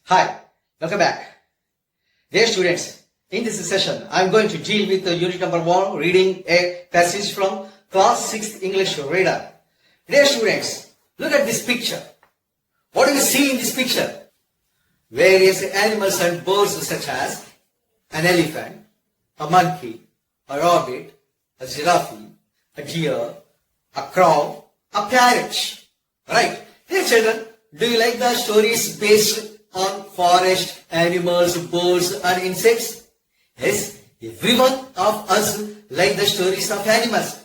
Hi, welcome back. Dear students, in this session, I am going to deal with the unit number 1, reading a passage from class 6th English reader. Dear students, look at this picture. What do you see in this picture? Various animals and birds such as an elephant, a monkey, a rabbit, a giraffe, a deer, a crow, a parrot. Right? Dear children, do you like the stories based on forest, animals, birds and insects? Yes, everyone of us like the stories of animals.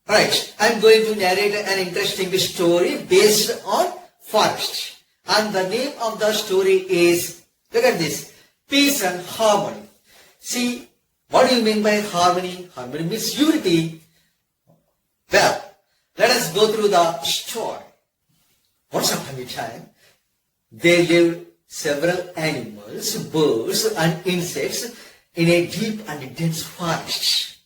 Right, I am going to narrate an interesting story based on forest. And the name of the story is, look at this, Peace and Harmony. See, what do you mean by harmony? Harmony means unity. Well, let us go through the story. Once upon a time, there lived several animals, birds and insects in a deep and dense forest.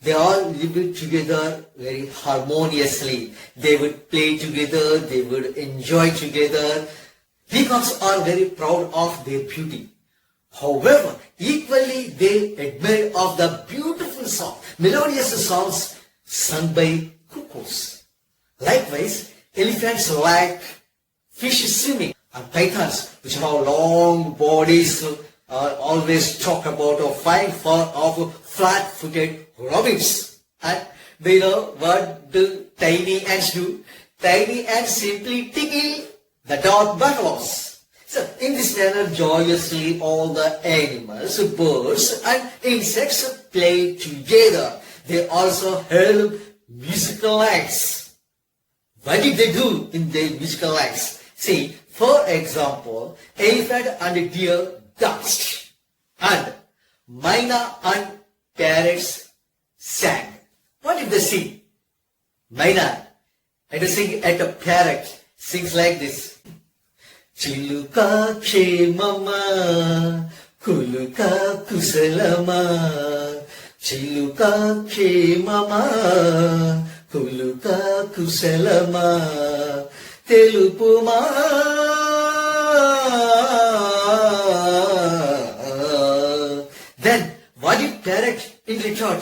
They all lived together very harmoniously. They would play together, they would enjoy together. Peacocks are very proud of their beauty. However, equally they admire of the beautiful song, melodious songs sung by cuckoos. Likewise, elephants like fish swimming, and pythons, which have long bodies, always talk about a fine form of flat-footed robins. And do you know what do tiny ants do? Tiny ants simply tickle the dog buffaloes. So, in this manner, joyously all the animals, birds and insects play together. They also held musical acts. What did they do in their musical acts? See, for example, elephant and deer danced, and myna and parrots sang. What did they sing? Myna, and sing at a parrot, sings like this. Chiluka kshemama, kuluka kusalama. Chiluka kshemama, kuluka kusalama. Telupuma. Then, what did parrot in retort?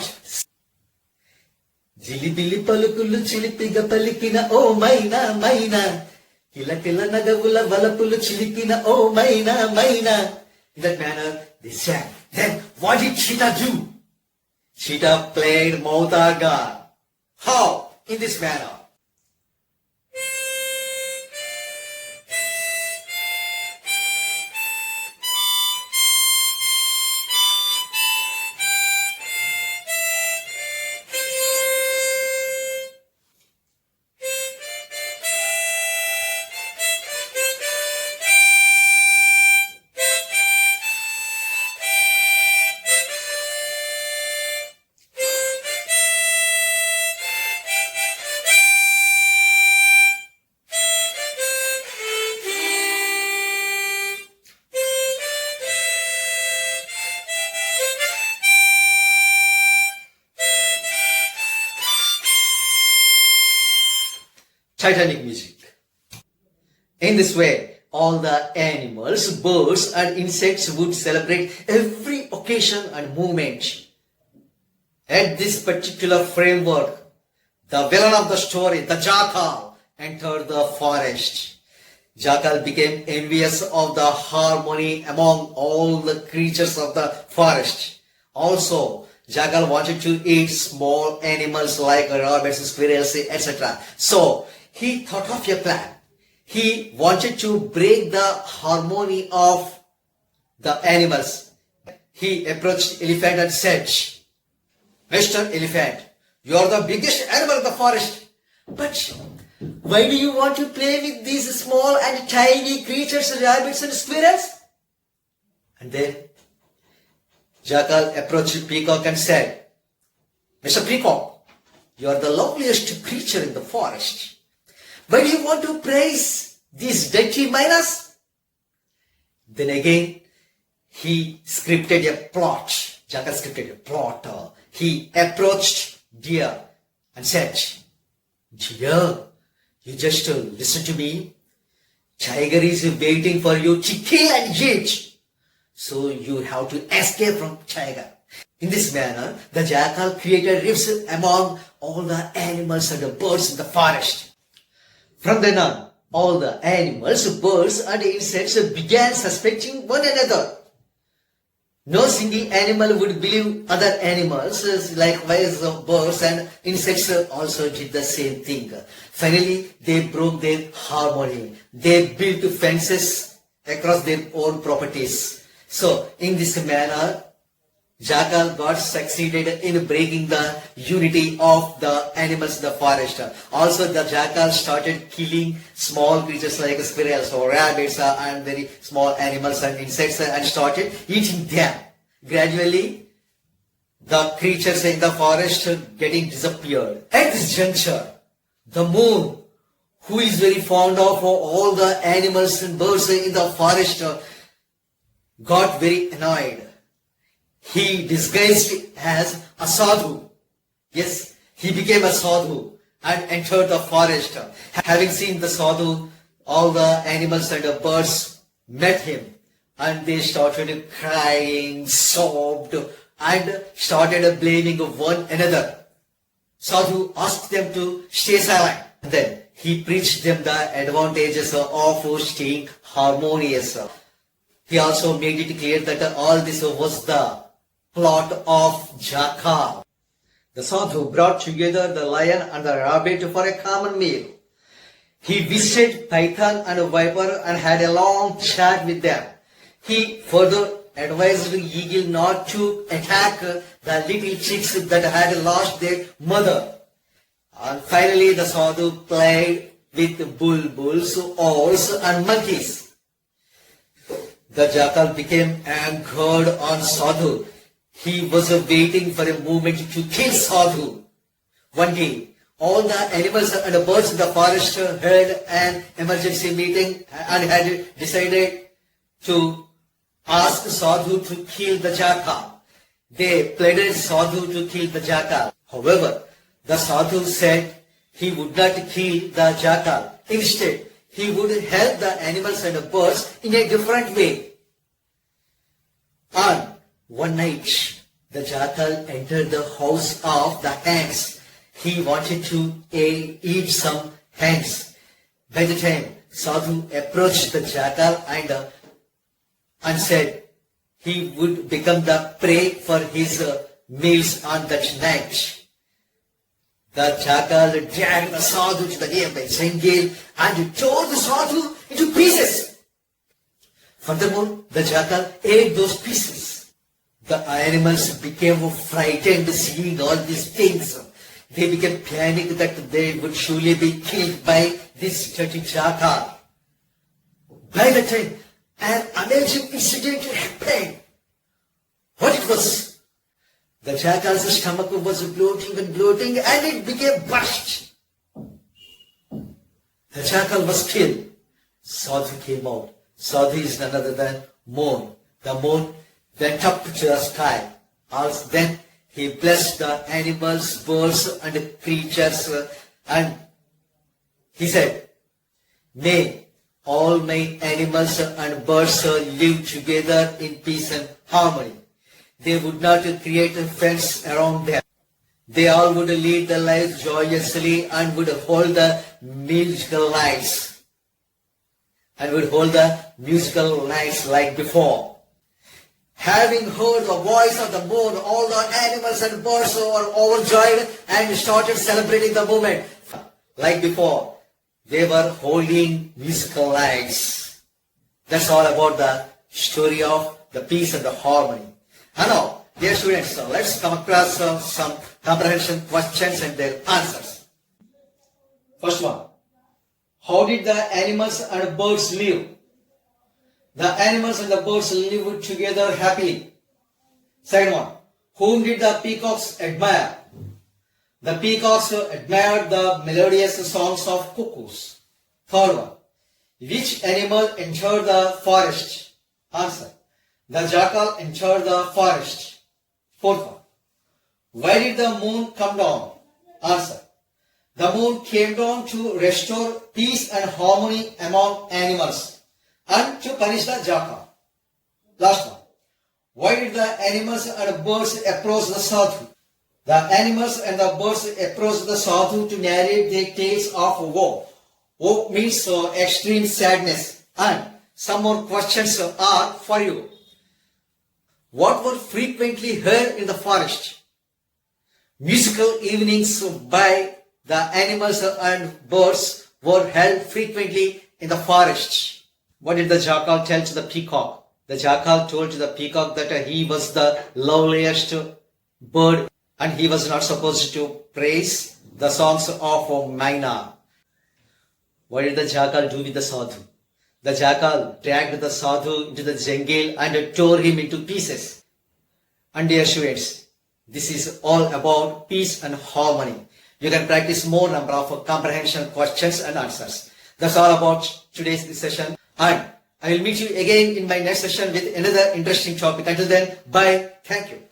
Jilibili palukulu chilipiga palikina, oh maina, maina. Kila kila nagavula valapulu chilipina, oh maina, maina. In that manner, they sang. Then, what did cheetah do? Cheetah played modaga. How? In this manner. Titanic music. In this way, all the animals, birds and insects would celebrate every occasion and moment. At this particular framework, the villain of the story, the jackal, entered the forest. Jackal became envious of the harmony among all the creatures of the forest. Also, jackal wanted to eat small animals like rabbits, squirrels, etc. So, he thought of a plan. He wanted to break the harmony of the animals. He approached elephant and said, Mr. Elephant, you are the biggest animal in the forest. But why do you want to play with these small and tiny creatures, rabbits and squirrels? And then Jackal approached Peacock and said, Mr. Peacock, you are the loveliest creature in the forest. Why do you want to praise these dirty miners? Then again, he scripted a plot. Jackal scripted a plot. He approached deer and said, Deer, you just listen to me. Tiger is waiting for you to kill and eat. So you have to escape from tiger. In this manner, the jackal created rifts among all the animals and the birds in the forest. From then on, all the animals, birds and insects began suspecting one another. No single animal would believe other animals, likewise birds and insects also did the same thing. Finally, they broke their harmony. They built fences across their own properties. So, in this manner, jackal got succeeded in breaking the unity of the animals in the forest. Also, the jackal started killing small creatures like squirrels or rabbits and very small animals and insects and started eating them. Gradually, the creatures in the forest getting disappeared. At this juncture, the moon, who is very fond of all the animals and birds in the forest, got very annoyed. He disguised as a sadhu. Yes, he became a sadhu and entered the forest. Having seen the sadhu, all the animals and the birds met him and they started crying, sobbed and started blaming one another. Sadhu asked them to stay silent. Then he preached them the advantages of staying harmonious. He also made it clear that all this was the plot of jackal. The sadhu brought together the lion and the rabbit for a common meal. He visited python and viper and had a long chat with them. He further advised the eagle not to attack the little chicks that had lost their mother. And finally, the sadhu played with bulbuls, owls and monkeys. The jackal became angered on sadhu. He was waiting for a moment to kill sadhu. One day, all the animals and the birds in the forest held an emergency meeting and had decided to ask sadhu to kill the jackal. They pleaded sadhu to kill the jackal. However, the sadhu said he would not kill the jackal. Instead, he would help the animals and the birds in a different way. And one night, the jackal entered the house of the hens. He wanted to eat some hens. By the time Sadhu approached the jackal and said he would become the prey for his meals on that night, the jackal dragged the sadhu to the nearby jungle and tore the sadhu into pieces. Furthermore, the jackal ate those pieces. The animals became frightened seeing all these things. They became panicked that they would surely be killed by this dirty jackal. By the time an amazing incident happened. What it was? The jackal's stomach was bloating and it became burst. The jackal was killed. Sadhu came out. Sadhu is none other than moon. The moon went up to the sky. Also then he blessed the animals, birds and creatures and he said, "May all my animals and birds live together in peace and harmony. They would not create a fence around them. They all would lead their lives joyously and would hold the musical lights. Like before." Having heard the voice of the moon, all the animals and birds were overjoyed and started celebrating the moment. Like before, they were holding musical lights. That's all about the story of the peace and the harmony. And now, dear students, let's come across some comprehension questions and their answers. First one, how did the animals and birds live? The animals and the birds lived together happily. Second one, whom did the peacocks admire? The peacocks admired the melodious songs of cuckoos. Third one, which animal entered the forest? Answer, the jackal entered the forest. Fourth one, why did the moon come down? Answer, The moon came down to restore peace and harmony among animals and to punish the jackal. Last one. Why did the animals and birds approach the sadhu? The animals and the birds approached the sadhu to narrate their tales of woe. Woe means extreme sadness. And some more questions are for you. What were frequently heard in the forest? Musical evenings by the animals and birds were held frequently in the forest. What did the jackal tell to the peacock? The jackal told to the peacock that he was the loveliest bird and he was not supposed to praise the songs of Maina. What did the jackal do with the sadhu? The jackal dragged the sadhu into the jungle and tore him into pieces. And dear students, this is all about peace and harmony. You can practice more number of comprehension questions and answers. That's all about today's session. And I will meet you again in my next session with another interesting topic. Until then, bye. Thank you.